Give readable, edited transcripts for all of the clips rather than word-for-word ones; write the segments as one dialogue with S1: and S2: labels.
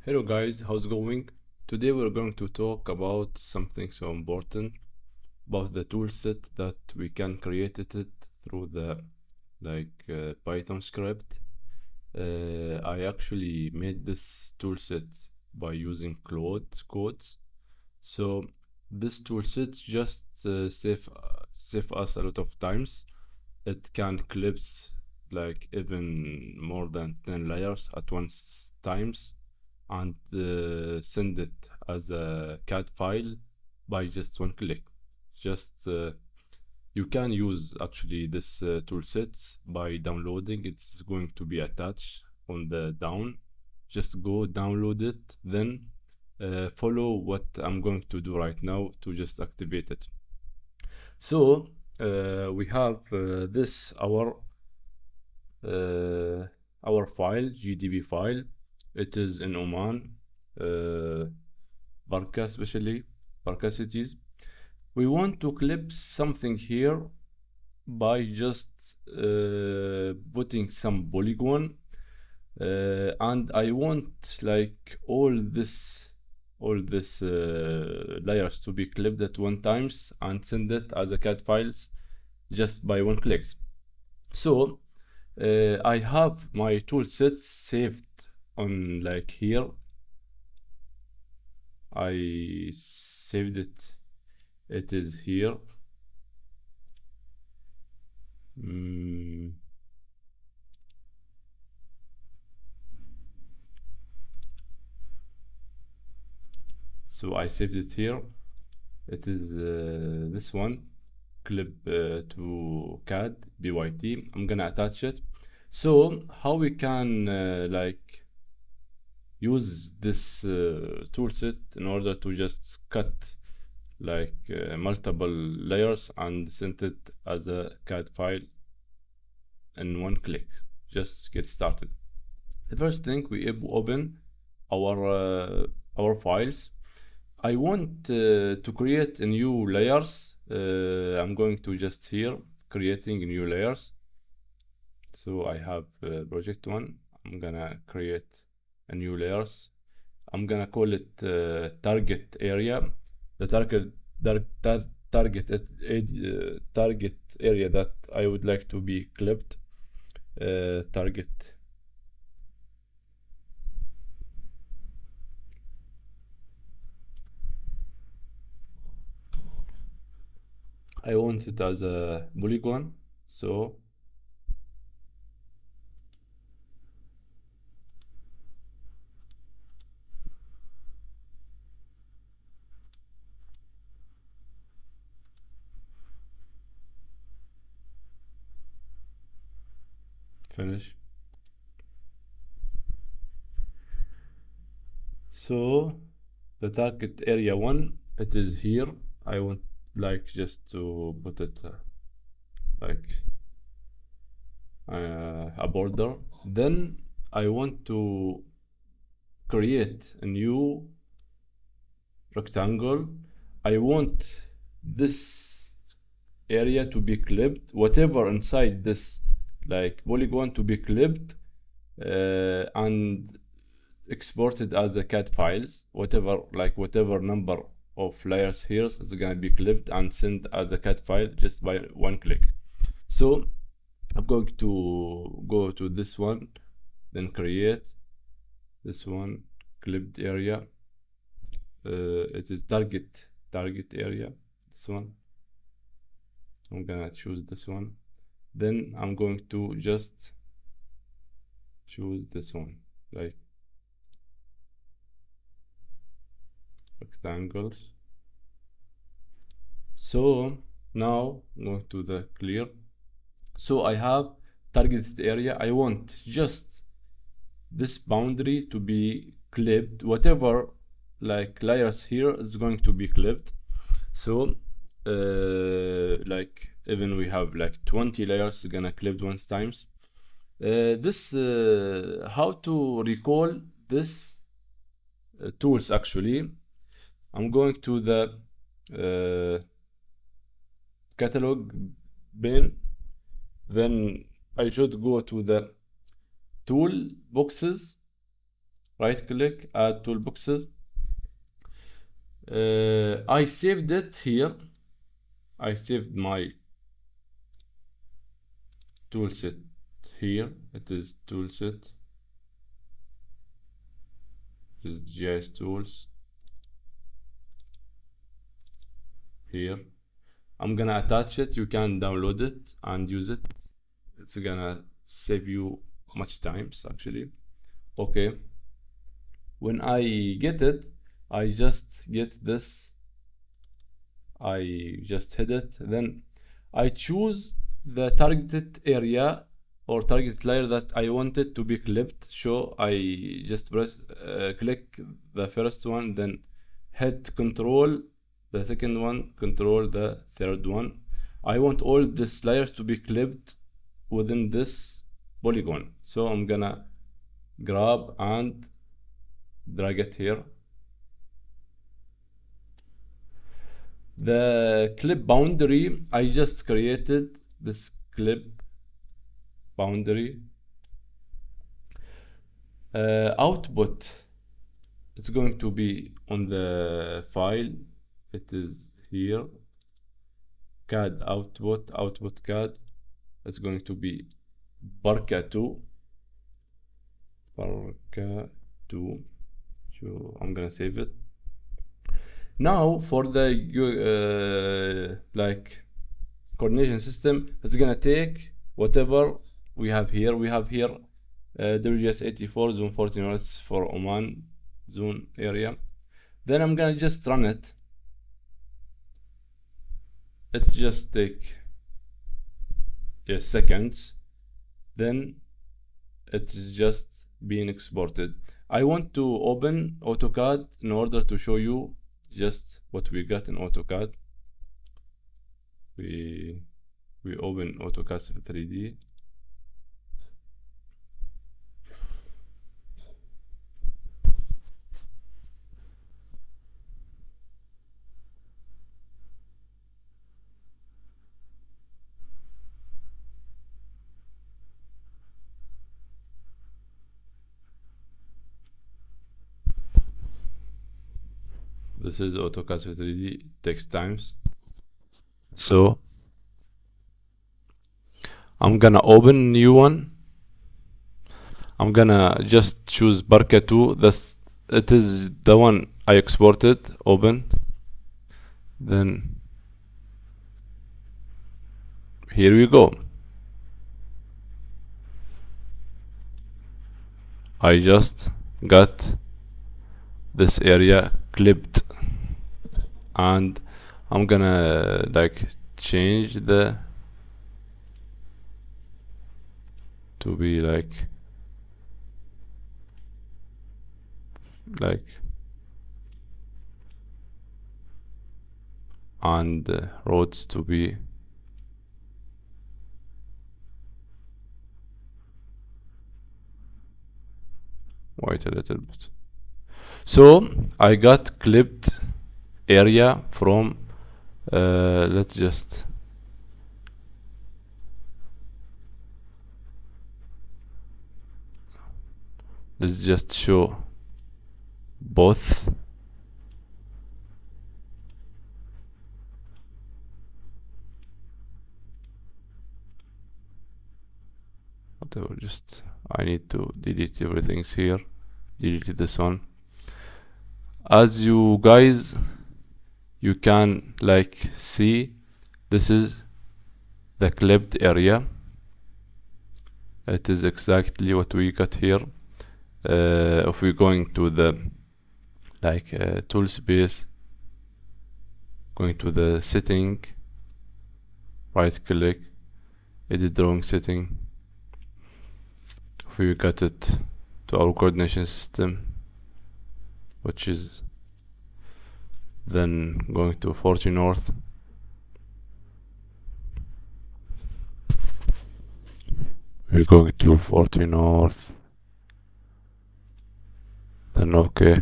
S1: Hello guys, how's it going? Today we're going to talk about something so important about the toolset that we can create it through the Python script. I actually made this toolset by using Claude codes. So this toolset just save us a lot of times. It can clips like even more than 10 layers at once times and send it as a CAD file by just one click. You can use actually this toolset by downloading. It's going to be attached on the down. Just go download it, then follow what I'm going to do right now to just activate it. So we have this our file, GDB file. It is in Oman, Barca especially, Barca cities. We want to clip something here by just putting some polygon, and I want like all this layers to be clipped at one times and send it as a CAD files just by one click. So I have my tool sets saved on like here. I saved it. It is here. So I saved it here. It is this one, clip to CAD BYT. I'm gonna attach it. So how we can like use this toolset in order to just cut like multiple layers and send it as a CAD file in one click. Just get started. The first thing, we open our files. I want to create a new layers. I'm going to just here creating new layers. So I have project one. I'm gonna create a new layers. I'm gonna call it target area. The target area that I would like to be clipped. Target. I want it as a polygon, so finish. So the target area one, it is here. I want like just to put it like a border. Then I want to create a new rectangle. I want this area to be clipped, whatever inside this like polygon to be clipped and exported as a CAD files. Whatever number of layers here is gonna be clipped and sent as a CAD file just by one click. So I'm going to go to this one, then create this one, clipped area. It is target area, this one. I'm gonna choose this one. Then I'm going to just choose this one, like rectangles. So now go to the clear. So I have targeted area. I want just this boundary to be clipped. Whatever like layers here is going to be clipped. So like even we have like 20 layers gonna clipped once times. How to recall this tools actually. I'm going to the catalog bin, then I should go to the tool boxes right click, add toolboxes. I saved it here. I saved my toolset here. It is toolset. It is GIS tools here. I'm gonna attach it. You can download it and use it. It's gonna save you much times actually. Okay. When I get it, I just get this. I just hit it. Then I choose the targeted area or target layer that I wanted to be clipped. So I just press click the first one, then hit control the second one, control the third one. I want all these layers to be clipped within this polygon. So I'm gonna grab and drag it here. The clip boundary, I just created this clip boundary. Output, it's going to be on the file. It is here. CAD output CAD. It's going to be Barca2. Barca2. So I'm gonna save it. Now for the like coordination system, it's gonna take whatever we have here. We have here WGS 84 zone 14 North for Oman zone area. Then I'm gonna just run it. It just take seconds. Then it's just being exported. I want to open AutoCAD in order to show you just what we got in AutoCAD. We open AutoCAD 3D. This is AutoCAD 3D, takes times. So I'm gonna open new one. I'm gonna just choose Barca2. It is the one I exported. Open. Then here we go. I just got this area clipped, and I'm gonna like change the to be like and roads to be white a little bit. So I got clipped area from let's just show both. Whatever, just I need to delete everything here. Delete this one. As you guys, you can like see, this is the clipped area. It is exactly what we got here. If we're going to the tool space, going to the setting, right click, edit drawing setting. If we got it to our coordination system, which is then going to 40 north, we're going to 40 north, then okay.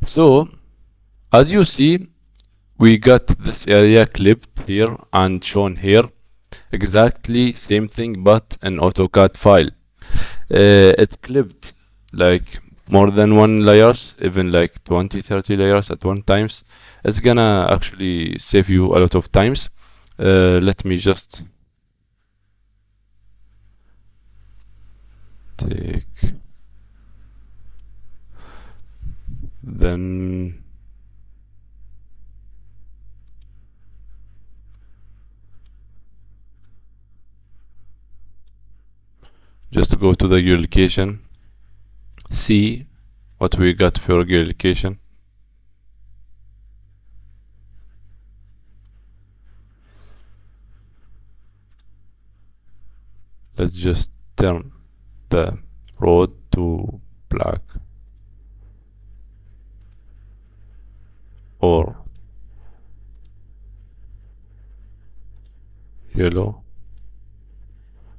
S1: So as you see, we got this area clipped here and shown here, exactly same thing but an AutoCAD file. It clipped like more than one layers, even like 20-30 layers at one times. It's gonna actually save you a lot of times. Let me just take, then just go to the geolocation, see what we got for geolocation. Let's just turn the road to black or yellow.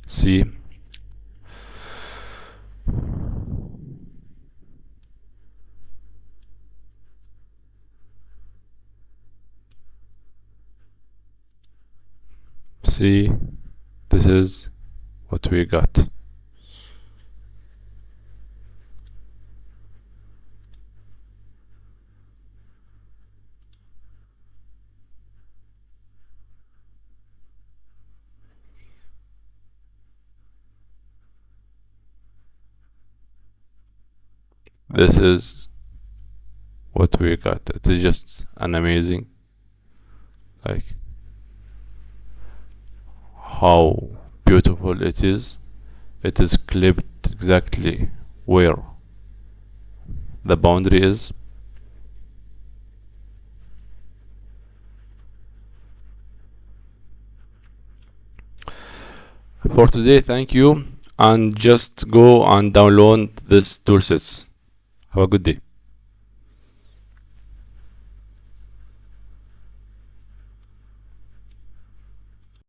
S1: See, this is what we got. This is what we got. It is just an amazing, like how beautiful it is. It is clipped exactly where the boundary is. For today, thank you, and just go and download this toolsets. Have a good day.